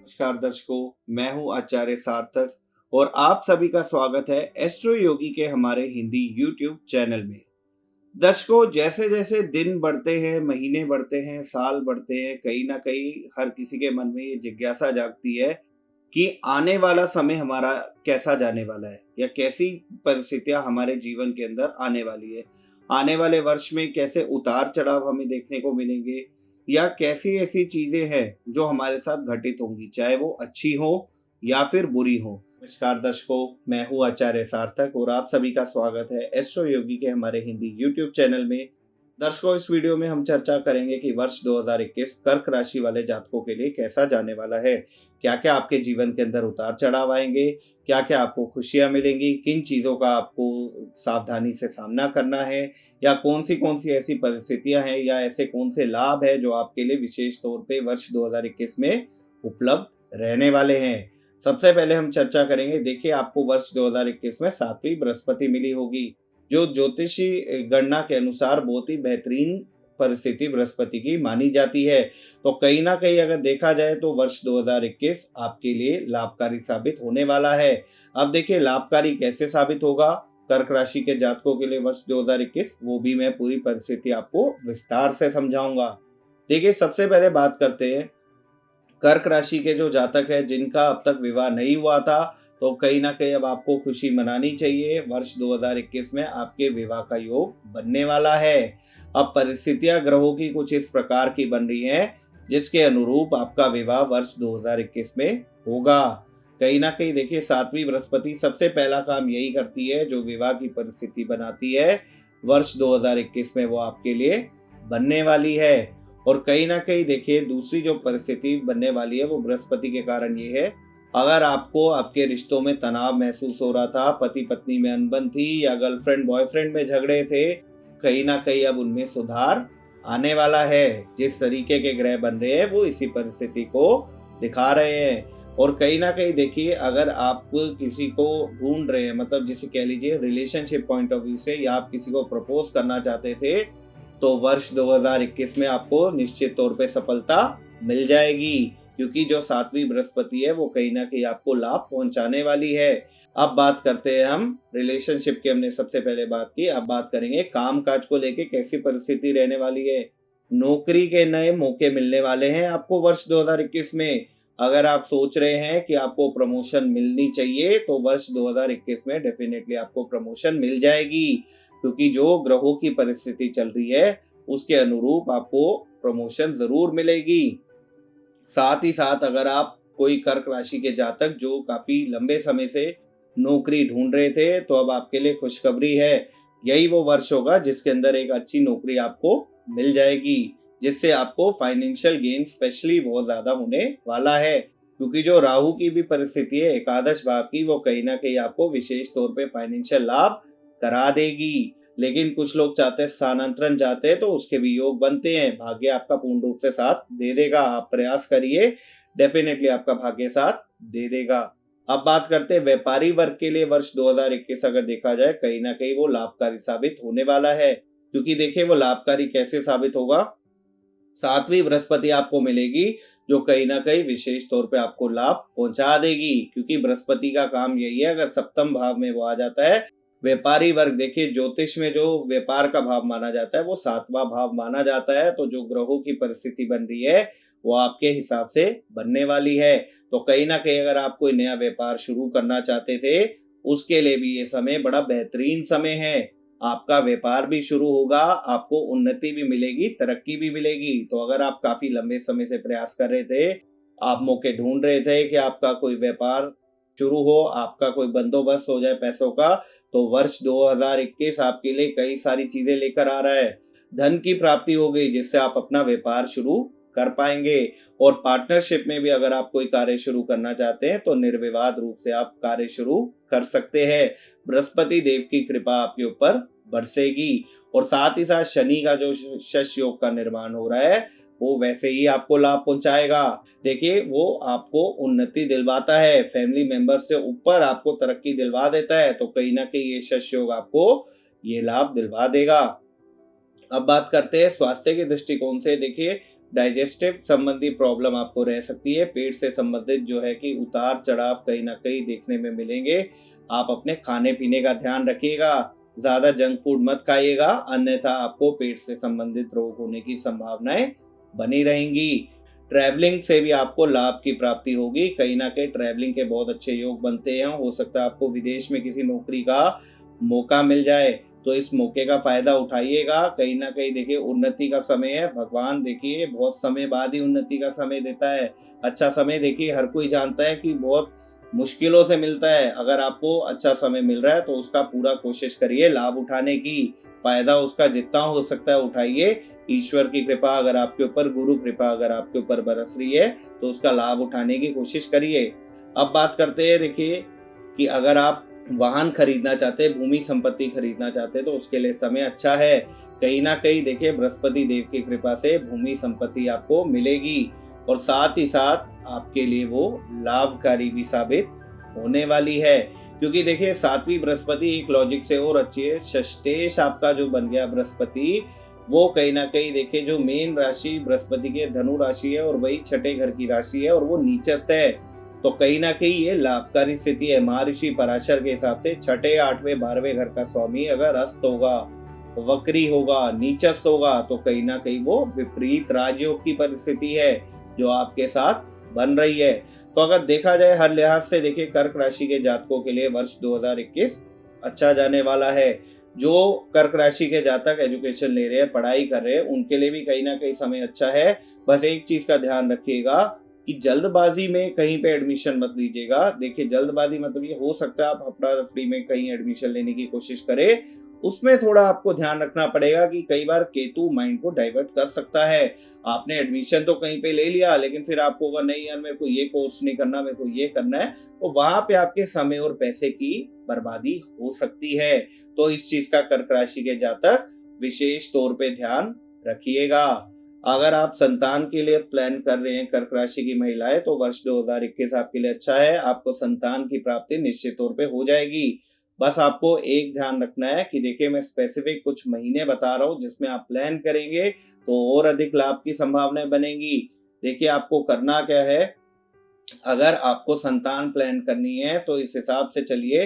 नमस्कार दर्शकों, मैं हूं आचार्य सार्थक और आप सभी का स्वागत है एस्ट्रो योगी के हमारे हिंदी यूट्यूब चैनल में। दर्शकों, जैसे जैसे दिन बढ़ते हैं, महीने बढ़ते हैं, साल बढ़ते हैं, कहीं ना कहीं हर किसी के मन में ये जिज्ञासा जागती है कि आने वाला समय हमारा कैसा जाने वाला है या कैसी परिस्थितियां हमारे जीवन के अंदर आने वाली है। आने वाले वर्ष में कैसे उतार चढ़ाव हमें देखने को मिलेंगे या कैसी ऐसी चीजें हैं जो हमारे साथ घटित होंगी, चाहे वो अच्छी हो या फिर बुरी हो। नमस्कार दर्शकों, मैं हूँ आचार्य सार्थक और आप सभी का स्वागत है एस्ट्रो योगी के हमारे हिंदी यूट्यूब चैनल में। दर्शकों, इस वीडियो में हम चर्चा करेंगे कि वर्ष 2021 कर्क राशि वाले जातकों के लिए कैसा जाने वाला है। क्या क्या आपके जीवन के अंदर उतार चढ़ाव आएंगे, क्या क्या आपको खुशियां मिलेंगी, किन चीजों का आपको सावधानी से सामना करना है या कौन सी ऐसी परिस्थितियां हैं या ऐसे कौन से लाभ है जो आपके लिए विशेष तौर पे वर्ष 2021 में उपलब्ध रहने वाले हैं। सबसे पहले हम चर्चा करेंगे, देखिए आपको वर्ष 2021 में 7वीं बृहस्पति मिली होगी, जो ज्योतिषी गणना के अनुसार बहुत ही बेहतरीन परिस्थिति बृहस्पति की मानी जाती है। तो कहीं ना कहीं अगर देखा जाए तो वर्ष 2021 आपके लिए लाभकारी साबित होने वाला है। अब देखिए लाभकारी कैसे साबित होगा कर्क राशि के जातकों के लिए वर्ष 2021, वो भी मैं पूरी परिस्थिति आपको विस्तार से समझाऊंगा। देखिए सबसे पहले बात करते हैं कर्क राशि के जो जातक है जिनका अब तक विवाह नहीं हुआ था, तो कहीं ना कहीं अब आपको खुशी मनानी चाहिए। वर्ष 2021 में आपके विवाह का योग बनने वाला है। अब परिस्थितियां ग्रहों की कुछ इस प्रकार की बन रही हैं जिसके अनुरूप आपका विवाह वर्ष 2021 में होगा। कहीं ना कहीं देखिए 7वीं बृहस्पति सबसे पहला काम यही करती है, जो विवाह की परिस्थिति बनाती है वर्ष 2021 में वो आपके लिए बनने वाली है। और कहीं ना कहीं देखिए दूसरी जो परिस्थिति बनने वाली है वो बृहस्पति के कारण ये है, अगर आपको आपके रिश्तों में तनाव महसूस हो रहा था, पति पत्नी में अनबन थी या गर्लफ्रेंड बॉयफ्रेंड में झगड़े थे, कहीं ना कहीं अब उनमें सुधार आने वाला है। जिस तरीके के ग्रह बन रहे हैं वो इसी परिस्थिति को दिखा रहे हैं। और कहीं ना कहीं देखिए अगर आप किसी को ढूंढ रहे हैं, मतलब जिसे कह लीजिए रिलेशनशिप पॉइंट ऑफ व्यू से, या आप किसी को प्रपोज करना चाहते थे, तो वर्ष 2021 में आपको निश्चित तौर पे सफलता मिल जाएगी, क्योंकि जो 7वीं बृहस्पति है वो कहीं ना कहीं आपको लाभ पहुंचाने वाली है। अब बात करते हैं हम रिलेशनशिप की, हमने सबसे पहले बात की, अब बात करेंगे काम काज को लेके कैसी परिस्थिति रहने वाली है। नौकरी के नए मौके मिलने वाले हैं आपको वर्ष 2021 में। अगर आप सोच रहे हैं कि आपको प्रमोशन मिलनी चाहिए तो वर्ष 2021 में डेफिनेटली आपको प्रमोशन मिल जाएगी, क्योंकि जो ग्रहों की परिस्थिति चल रही है उसके अनुरूप आपको प्रमोशन जरूर मिलेगी। साथ ही साथ अगर आप कोई कर्क राशि के जातक जो काफी लंबे समय से नौकरी ढूंढ रहे थे, तो अब आपके लिए खुशखबरी है। यही वो वर्ष होगा जिसके अंदर एक अच्छी नौकरी आपको मिल जाएगी, जिससे आपको फाइनेंशियल गेन स्पेशली बहुत ज्यादा होने वाला है, क्योंकि जो राहु की भी परिस्थिति है एकादश भाव की, वो कहीं ना कहीं आपको विशेष तौर पे फाइनेंशियल लाभ करा देगी। लेकिन कुछ लोग चाहते हैं स्थानांतरण चाहते हैं, तो उसके भी योग बनते हैं। भाग्य आपका पूर्ण रूप से साथ दे देगा, आप प्रयास करिए, डेफिनेटली आपका भाग्य साथ दे देगा। अब बात करते हैं व्यापारी वर्ग के लिए वर्ष 2021 अगर देखा जाए, कहीं ना कहीं वो लाभकारी साबित होने वाला है। क्योंकि देखिए वो लाभकारी कैसे साबित होगा, 7वीं बृहस्पति आपको मिलेगी जो कहीं ना कहीं विशेष तौर पे आपको लाभ पहुंचा देगी, क्योंकि बृहस्पति का काम यही है, अगर सप्तम भाव में वो आ जाता है। व्यापारी वर्ग देखिए ज्योतिष में जो व्यापार का भाव माना जाता है वो 7वां भाव माना जाता है, तो जो ग्रहों की परिस्थिति बन रही है वो आपके हिसाब से बनने वाली है। तो कहीं ना कहीं अगर आप कोई नया व्यापार शुरू करना चाहते थे, उसके लिए भी ये समय बड़ा बेहतरीन समय है। आपका व्यापार भी शुरू होगा, आपको उन्नति भी मिलेगी, तरक्की भी मिलेगी। तो अगर आप काफी लंबे समय से प्रयास कर रहे थे, आप मौके ढूंढ रहे थे कि आपका कोई व्यापार शुरू हो, आपका कोई बंदोबस्त हो जाए पैसों का, तो वर्ष 2021 आपके लिए कई सारी चीजें लेकर आ रहा है। धन की प्राप्ति हो गई जिससे आप अपना व्यापार शुरू कर पाएंगे। और पार्टनरशिप में भी अगर आप कोई कार्य शुरू करना चाहते हैं तो निर्विवाद रूप से आप कार्य शुरू कर सकते हैं। बृहस्पति देव की कृपा आपके ऊपर बरसेगी। और साथ ही साथ शनि का जो शश योग का निर्माण हो रहा है वो वैसे ही आपको लाभ पहुंचाएगा। देखिए वो आपको उन्नति दिलवाता है, फैमिली मेंबर से ऊपर आपको तरक्की दिलवा देता है, तो कहीं ना कहीं ये शश योग आपको ये लाभ दिलवा देगा। अब बात करते हैं स्वास्थ्य के दृष्टिकोण से। देखिए डाइजेस्टिव संबंधी प्रॉब्लम आपको रह सकती है। पेट से संबंधित जो है कि उतार चढ़ाव कहीं ना कहीं देखने में मिलेंगे। आप अपने खाने पीने का ध्यान रखिएगा, ज्यादा जंक फूड मत खाइएगा, अन्यथा आपको पेट से संबंधित रोग होने की संभावनाएं बनी रहेंगी। ट्रैवलिंग से भी आपको लाभ की प्राप्ति होगी। कहीं ना कहीं ट्रैवलिंग के बहुत अच्छे योग बनते हैं। हो सकता है आपको विदेश में किसी नौकरी का मौका मिल जाए, तो इस मौके का फायदा उठाइएगा। कहीं ना कहीं देखिए उन्नति का समय है। भगवान देखिए बहुत समय बाद ही उन्नति का समय देता है। अच्छा समय देखिए हर कोई जानता है कि बहुत मुश्किलों से मिलता है। अगर आपको अच्छा समय मिल रहा है तो उसका पूरा कोशिश करिए लाभ उठाने की। फायदा उसका जितना हो सकता है उठाइए। ईश्वर की कृपा अगर आपके ऊपर, गुरु कृपा अगर आपके ऊपर बरस रही है तो उसका लाभ उठाने की कोशिश करिए। अब बात करते हैं देखिए कि अगर आप वाहन खरीदना चाहते हैं, भूमि संपत्ति खरीदना चाहते हैं, तो उसके लिए समय अच्छा है। कहीं ना कहीं देखिए बृहस्पति देव की कृपा से भूमि संपत्ति आपको मिलेगी और साथ ही साथ आपके लिए वो लाभकारी भी साबित होने वाली है। क्योंकि देखिए सातवीं बृहस्पति एक लॉजिक से और अच्छी है। षष्टेश आपका जो बन गया बृहस्पति, वो कहीं ना कहीं देखिए जो मेन राशि बृहस्पति के धनु राशि है और वही छठे घर की राशि है और वो नीचस्थ है। तो कहीं ना कहीं ये लाभकारी स्थिति है। महर्षि पराशर के हिसाब से छठे, आठवें, 12वें घर का स्वामी अगर अस्त होगा, वक्री होगा, नीचस्थ होगा, तो कहीं ना कहीं वो विपरीत राजयोग की परिस्थिति है जो आपके साथ बन रही है। तो अगर देखा जाए हर लिहाज से देखिए कर्क राशि के जातकों के लिए वर्ष 2021 अच्छा जाने वाला है। जो कर्क राशि के जातक एजुकेशन ले रहे हैं, पढ़ाई कर रहे हैं, उनके लिए भी कहीं ना कहीं समय अच्छा है। बस एक चीज का ध्यान रखिएगा कि जल्दबाजी में कहीं पे एडमिशन मत लीजिएगा। देखिए जल्दबाजी मतलब ये हो सकता है आप हफ्ता दफ्ती में कहीं एडमिशन लेने की कोशिश करें, उसमें थोड़ा आपको ध्यान रखना पड़ेगा कि कई बार केतु माइंड को डाइवर्ट कर सकता है। आपने एडमिशन तो कहीं पे ले लिया लेकिन फिर आपको होगा नहीं यार मेरे को ये कोर्स नहीं करना, मेरे को ये करना है, तो वहां पे आपके समय और पैसे की बर्बादी हो सकती है। तो इस चीज का कर्क राशि के जातक विशेष तौर पे ध्यान रखिएगा। अगर आप संतान के लिए प्लान कर रहे हैं कर्क राशि की महिलाएं, तो वर्ष 2021 आपके लिए अच्छा है। आपको संतान की प्राप्ति निश्चित तौर पे हो जाएगी। बस आपको एक ध्यान रखना है कि देखिए मैं स्पेसिफिक कुछ महीने बता रहा हूँ जिसमें आप प्लान करेंगे तो और अधिक लाभ की संभावनाएं बनेगी। देखिए आपको करना क्या है, अगर आपको संतान प्लान करनी है तो इस हिसाब से चलिए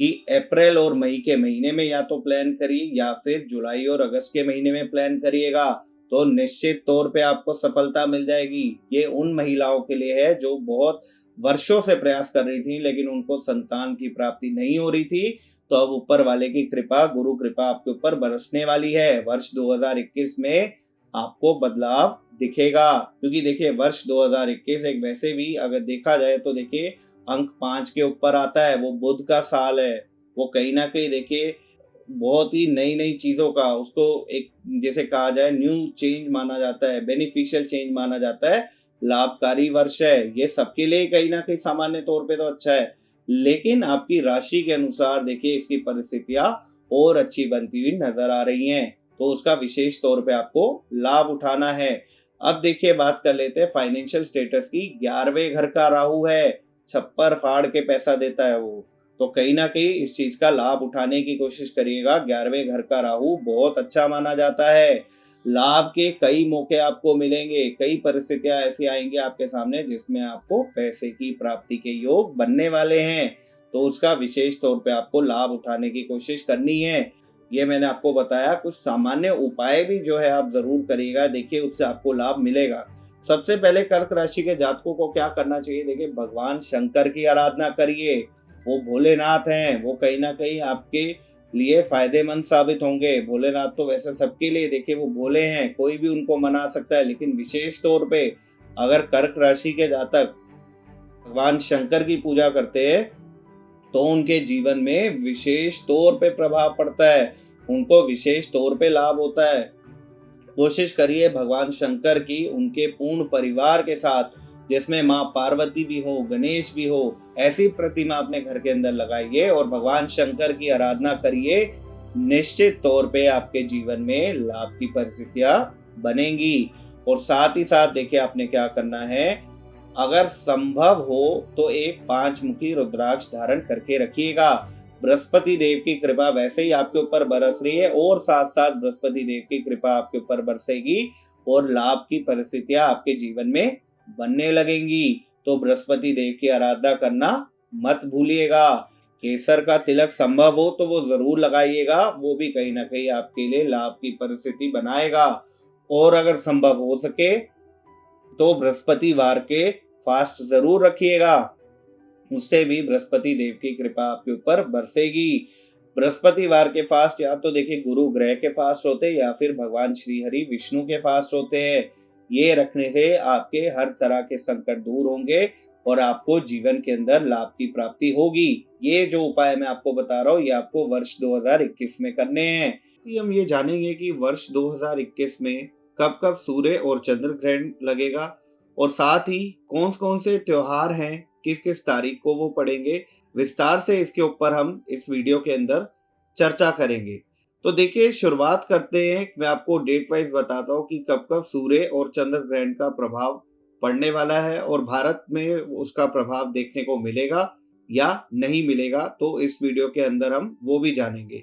कि अप्रैल और मई के महीने में या तो प्लान करिए या फिर जुलाई और अगस्त के महीने में प्लान करिएगा, तो निश्चित तौर पे आपको सफलता मिल जाएगी। ये उन महिलाओं के लिए है जो बहुत वर्षों से प्रयास कर रही थी लेकिन उनको संतान की प्राप्ति नहीं हो रही थी। तो अब ऊपर वाले की कृपा, गुरु कृपा आपके ऊपर बरसने वाली है। वर्ष 2021 में आपको बदलाव दिखेगा। क्योंकि देखिए वर्ष 2021 एक वैसे भी अगर देखा जाए तो देखिए अंक 5 के ऊपर आता है, वो बुध का साल है। वो कहीं ना कहीं देखिए बहुत ही नई नई चीजों का, उसको एक जैसे कहा जाए न्यू चेंज माना जाता है, बेनिफिशियल चेंज माना जाता है, लाभकारी वर्ष है। ये सबके लिए कहीं ना कहीं सामान्य तौर पे तो अच्छा है, लेकिन आपकी राशि के अनुसार देखिए इसकी परिस्थितियां और अच्छी बनती हुई नजर आ रही हैं। तो उसका विशेष तौर पे आपको लाभ उठाना है। अब देखिए बात कर लेते हैं फाइनेंशियल स्टेटस की। 11वें घर का राहु है, छप्पर फाड़ के पैसा देता है वो। तो कहीं ना कहीं इस चीज का लाभ उठाने की कोशिश करिएगा। 11वें घर का राहु बहुत अच्छा माना जाता है। लाभ के कई मौके आपको मिलेंगे, कई परिस्थितियां ऐसी आएंगी आपके सामने जिसमें आपको पैसे की प्राप्ति के योग बनने वाले हैं। तो उसका विशेष तौर पे आपको लाभ उठाने की कोशिश करनी है। ये मैंने आपको बताया, कुछ सामान्य उपाय भी जो है आप जरूर करिएगा, देखिए उससे आपको लाभ मिलेगा। सबसे पहले कर्क राशि के जातकों को क्या करना चाहिए, देखिए भगवान शंकर की आराधना करिए। वो भोलेनाथ हैं, वो कहीं ना कहीं आपके लिए फायदेमंद साबित होंगे। भोलेनाथ तो वैसे सबके लिए देखिए वो भोले हैं, कोई भी उनको मना सकता है, लेकिन विशेष तौर पे अगर कर्क राशि के जातक भगवान शंकर की पूजा करते हैं तो उनके जीवन में विशेष तौर पे प्रभाव पड़ता है, उनको विशेष तौर पे लाभ होता है। कोशिश करिए भगवान शंकर की उनके पूर्ण परिवार के साथ, जिसमें माँ पार्वती भी हो, गणेश भी हो, ऐसी प्रतिमा अपने घर के अंदर लगाइए और भगवान शंकर की आराधना करिए। निश्चित तौर पे आपके जीवन में लाभ की परिस्थितियां बनेंगी। और साथ ही साथ देखिए आपने क्या करना है, अगर संभव हो तो एक 5 मुखी रुद्राक्ष धारण करके रखिएगा। बृहस्पति देव की कृपा वैसे ही आपके ऊपर बरस रही है और साथ साथ बृहस्पति देव की कृपा आपके ऊपर बरसेगी और लाभ की परिस्थितियां आपके जीवन में बनने लगेंगी। तो बृहस्पति देव की आराधना करना मत भूलिएगा। केसर का तिलक संभव हो तो वो जरूर लगाइएगा, वो भी कहीं ना कहीं आपके लिए लाभ की परिस्थिति बनाएगा। और अगर संभव हो सके तो बृहस्पतिवार के फास्ट जरूर रखिएगा, उससे भी बृहस्पति देव की कृपा आपके ऊपर बरसेगी। बृहस्पतिवार के फास्ट या तो देखिए गुरु ग्रह के फास्ट होते हैं या फिर भगवान श्री हरि विष्णु के फास्ट होते हैं। ये रखने से आपके हर तरह के संकट दूर होंगे और आपको जीवन के अंदर लाभ की प्राप्ति होगी। ये जो उपाय मैं आपको बता रहा हूँ ये आपको वर्ष 2021 में करने हैं। हम ये जानेंगे कि वर्ष 2021 में कब कब सूर्य और चंद्र ग्रहण लगेगा और साथ ही कौन कौन से त्योहार हैं, किस किस तारीख को वो पड़ेंगे। विस्तार से इसके ऊपर हम इस वीडियो के अंदर चर्चा करेंगे। तो देखिए शुरुआत करते हैं। मैं आपको डेट वाइज बताता हूँ कि कब कब सूर्य और चंद्र ग्रहण का प्रभाव पड़ने वाला है और भारत में उसका प्रभाव देखने को मिलेगा या नहीं मिलेगा, तो इस वीडियो के अंदर हम वो भी जानेंगे।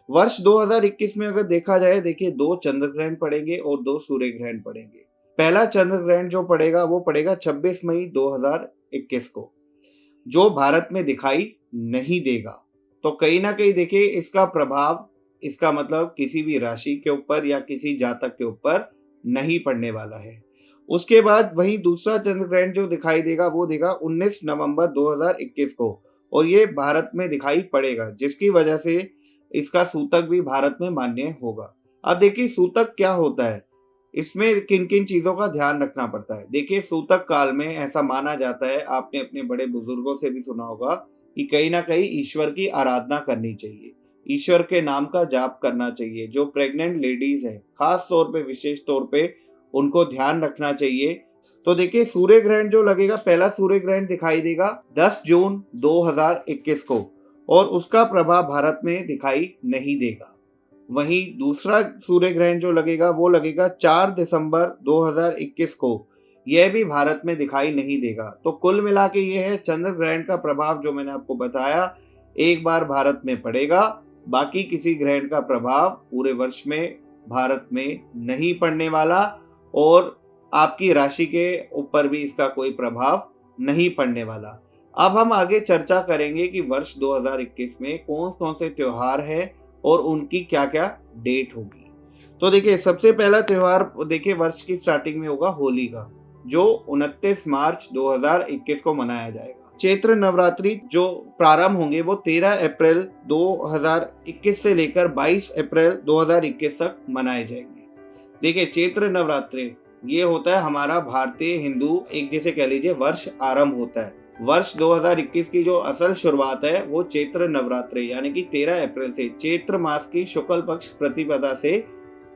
वर्ष 2021 में अगर देखा जाए, देखिए 2 चंद्र ग्रहण पड़ेंगे और 2 सूर्य ग्रहण पड़ेंगे। पहला चंद्र ग्रहण जो पड़ेगा वो पड़ेगा 26 मई 2021 को, जो भारत में दिखाई नहीं देगा। तो कहीं ना कहीं देखिए इसका प्रभाव, इसका मतलब किसी भी राशि के ऊपर या किसी जातक के ऊपर नहीं पड़ने वाला है। उसके बाद वहीं दूसरा चंद्र ग्रहण जो दिखाई देगा वो देगा 19 नवंबर 2021 को और ये भारत में दिखाई पड़ेगा, जिसकी वजह से इसका सूतक भी भारत में मान्य होगा। अब देखिए सूतक क्या होता है, इसमें किन किन चीजों का ध्यान रखना पड़ता है। देखिए सूतक काल में ऐसा माना जाता है, आपने अपने बड़े बुजुर्गों से भी सुना होगा कि कहीं ना कहीं ईश्वर की आराधना करनी चाहिए, ईश्वर के नाम का जाप करना चाहिए। जो प्रेग्नेंट लेडीज है खास तौर पे, विशेष तौर पे उनको ध्यान रखना चाहिए। तो देखिए सूर्य ग्रहण जो लगेगा, पहला सूर्य ग्रहण दिखाई देगा 10 जून 2021 को और उसका प्रभाव भारत में दिखाई नहीं देगा। वहीं दूसरा सूर्य ग्रहण जो लगेगा वो लगेगा 4 दिसंबर 2021 को, यह भी भारत में दिखाई नहीं देगा। तो कुल मिला के ये है चंद्र ग्रहण का प्रभाव जो मैंने आपको बताया, एक बार भारत में पड़ेगा, बाकी किसी ग्रहण का प्रभाव पूरे वर्ष में भारत में नहीं पड़ने वाला और आपकी राशि के ऊपर भी इसका कोई प्रभाव नहीं पड़ने वाला। अब हम आगे चर्चा करेंगे कि वर्ष 2021 में कौन कौन से त्योहार हैं और उनकी क्या क्या डेट होगी। तो देखिए सबसे पहला त्योहार देखिए वर्ष की स्टार्टिंग में होगा होली का, जो 29 मार्च 2021 को मनाया जाएगा। चैत्र नवरात्रि जो प्रारंभ होंगे वो 13 अप्रैल 2021 से लेकर 22 अप्रैल 2021 तक मनाए जाएंगे। देखिए चैत्र नवरात्रि ये होता है हमारा भारतीय हिंदू एक जैसे कह लीजिए वर्ष आरंभ होता है। वर्ष 2021 की जो असल शुरुआत है वो चैत्र नवरात्रि यानी कि 13 अप्रैल से चैत्र मास की शुक्ल पक्ष प्रतिपदा से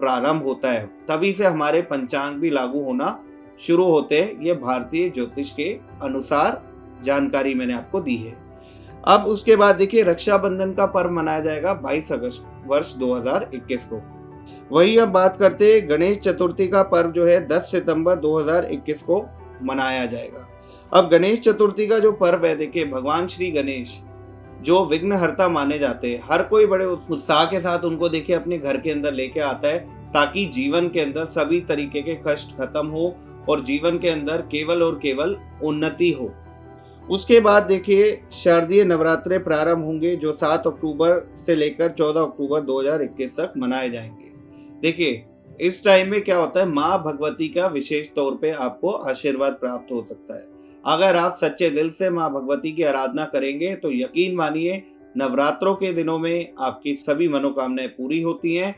प्रारंभ होता है। तभी से हमारे पंचांग भी लागू होना शुरू होते हैं। ये भारतीय ज्योतिष के अनुसार जानकारी मैंने आपको दी है। अब उसके बाद देखिए रक्षाबंधन का पर्व मनाया जाएगा 22 अगस्त वर्ष 2021 को। वही अब बात करते हैं गणेश चतुर्थी का पर्व जो है 10 सितंबर 2021 को मनाया जाएगा। अब गणेश चतुर्थी का जो पर्व है, देखिए भगवान श्री गणेश जो विघ्नहर्ता माने जाते हैं, हर कोई बड़े उत्साह के साथ उनको देखिए अपने घर के अंदर लेके आता है ताकि जीवन के अंदर सभी तरीके के कष्ट खत्म हो और जीवन के अंदर केवल और केवल उन्नति हो। उसके बाद देखिए शारदीय नवरात्रे प्रारंभ होंगे जो 7 अक्टूबर से लेकर 14 अक्टूबर 2021 तक मनाए जाएंगे। देखिए इस टाइम में क्या होता है, माँ भगवती का विशेष तौर पे आपको आशीर्वाद प्राप्त हो सकता है। अगर आप सच्चे दिल से माँ भगवती की आराधना करेंगे तो यकीन मानिए नवरात्रों के दिनों में आपकी सभी मनोकामनाएं पूरी होती हैं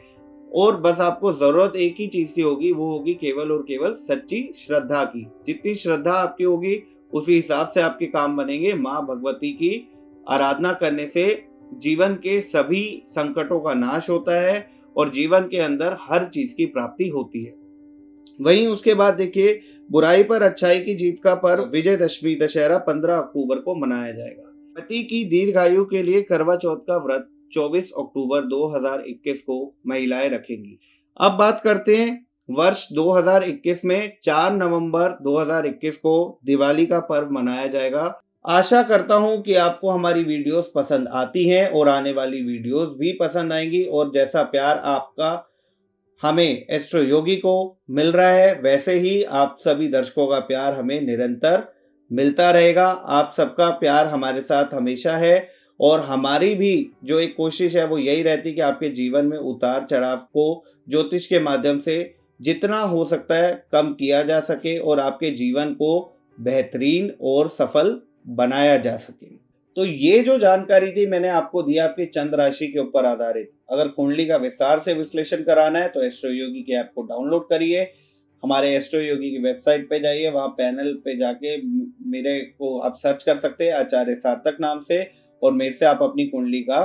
और बस आपको जरूरत एक ही चीज की होगी, वो होगी केवल और केवल सच्ची श्रद्धा की। जितनी श्रद्धा आपकी होगी उसी हिसाब से आपके काम बनेंगे। माँ भगवती की आराधना करने से जीवन के सभी संकटों का नाश होता है और जीवन के अंदर हर चीज की प्राप्ति होती है। वहीं उसके बाद देखिए बुराई पर अच्छाई की जीत का पर्व विजयदशमी दशहरा 15 अक्टूबर को मनाया जाएगा। पति की दीर्घायु के लिए करवा चौथ का व्रत 24 अक्टूबर 2021 को महिलाएं रखेंगी। अब बात करते हैं वर्ष 2021 में 4 नवंबर 2021 को दिवाली का पर्व मनाया जाएगा। आशा करता हूं कि आपको हमारी वीडियोस पसंद आती हैं और आने वाली वीडियोस भी पसंद आएंगी और जैसा प्यार आपका हमें एस्ट्रो योगी को मिल रहा है, वैसे ही आप सभी दर्शकों का प्यार हमें निरंतर मिलता रहेगा। आप सबका प्यार हमारे साथ हमेशा है और हमारी भी जो एक कोशिश है वो यही रहती है कि आपके जीवन में उतार चढ़ाव को ज्योतिष के माध्यम से जितना हो सकता है कम किया जा सके और आपके जीवन को बेहतरीन और सफल बनाया जा सके। तो ये जो जानकारी थी मैंने आपको दिया आपकी चंद्र राशि के ऊपर आधारित। अगर कुंडली का विस्तार से विश्लेषण कराना है तो एस्ट्रो योगी के ऐप को डाउनलोड करिए, हमारे एस्ट्रो योगी की वेबसाइट पे जाइए, वहाँ पैनल पे जाके मेरे को आप सर्च कर सकते हैं आचार्य सार्थक नाम से, और मेरे से आप अपनी कुंडली का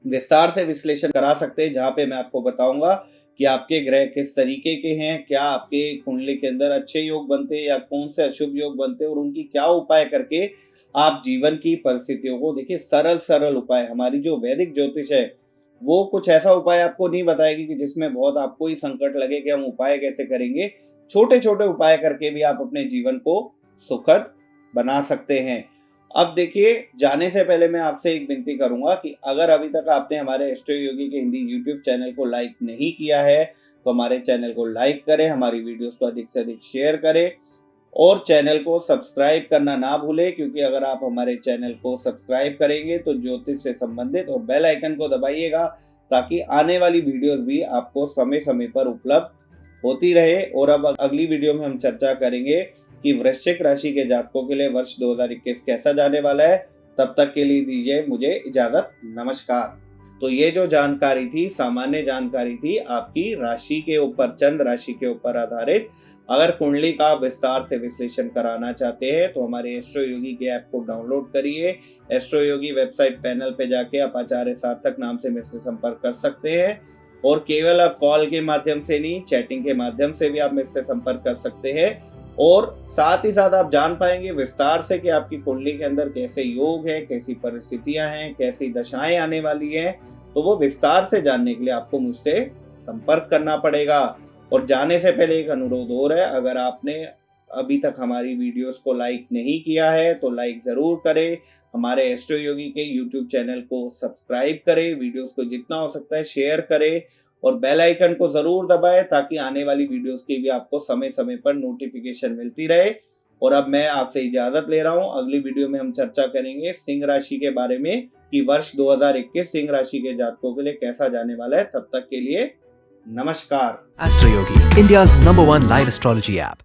विस्तार से विश्लेषण करा सकते हैं, जहाँ पे मैं आपको बताऊंगा कि आपके ग्रह किस तरीके के हैं, क्या आपके कुंडली के अंदर अच्छे योग बनते हैं या कौन से अशुभ योग बनते हैं और उनकी क्या उपाय करके आप जीवन की परिस्थितियों को देखिए। सरल सरल उपाय, हमारी जो वैदिक ज्योतिष है वो कुछ ऐसा उपाय आपको नहीं बताएगी कि जिसमें बहुत आपको ही संकट लगे कि हम उपाय कैसे करेंगे। छोटे छोटे उपाय करके भी आप अपने जीवन को सुखद बना सकते हैं। अब देखिए, जाने से पहले मैं आपसे एक विनती करूंगा कि अगर अभी तक आपने हमारे एस्ट्रो योगी के हिंदी यूट्यूब चैनल को लाइक नहीं किया है तो हमारे चैनल को लाइक करें, हमारी वीडियोस को अधिक से अधिक शेयर करें और चैनल को सब्सक्राइब करना ना भूलें, क्योंकि अगर आप हमारे चैनल को सब्सक्राइब करेंगे तो ज्योतिष से संबंधित और बेल आइकन को दबाइएगा ताकि आने वाली वीडियोस भी आपको समय समय पर उपलब्ध होती रहे। और अब अगली वीडियो में हम चर्चा करेंगे कि वृश्चिक राशि के जातकों के लिए वर्ष 2021 कैसा जाने वाला है। तब तक के लिए दीजिए मुझे इजाजत, नमस्कार। तो ये जो जानकारी थी सामान्य जानकारी थी आपकी राशि के ऊपर, चंद्र राशि के ऊपर आधारित। अगर कुंडली का विस्तार से विश्लेषण कराना चाहते हैं तो हमारे एस्ट्रो योगी के ऐप को डाउनलोड करिए। एस्ट्रो योगी वेबसाइट पैनल पे जाके आप आचार्य सार्थक नाम से मेरे से संपर्क कर सकते हैं और केवल आप कॉल के माध्यम से नहीं, चैटिंग के माध्यम से भी आप मेरे से संपर्क कर सकते हैं। और साथ ही साथ आप जान पाएंगे विस्तार से कि आपकी कुंडली के अंदर कैसे योग है, कैसी परिस्थितियां हैं, कैसी दशाएं आने वाली हैं। तो वो विस्तार से जानने के लिए आपको मुझसे संपर्क करना पड़ेगा। और जाने से पहले एक अनुरोध और है, अगर आपने अभी तक हमारी वीडियोस को लाइक नहीं किया है तो लाइक जरूर करें, हमारे एस्ट्रो योगी के यूट्यूब चैनल को सब्सक्राइब करें, वीडियोस को जितना हो सकता है शेयर करें और बेल आइकन को जरूर दबाएं ताकि आने वाली वीडियोस की भी आपको समय समय पर नोटिफिकेशन मिलती रहे। और अब मैं आपसे इजाजत ले रहा हूं। अगली वीडियो में हम चर्चा करेंगे सिंह राशि के बारे में कि वर्ष 2021 सिंह राशि के जातकों के लिए कैसा जाने वाला है। तब तक के लिए नमस्कार। Astro Yogi, India's #1 live astrology app.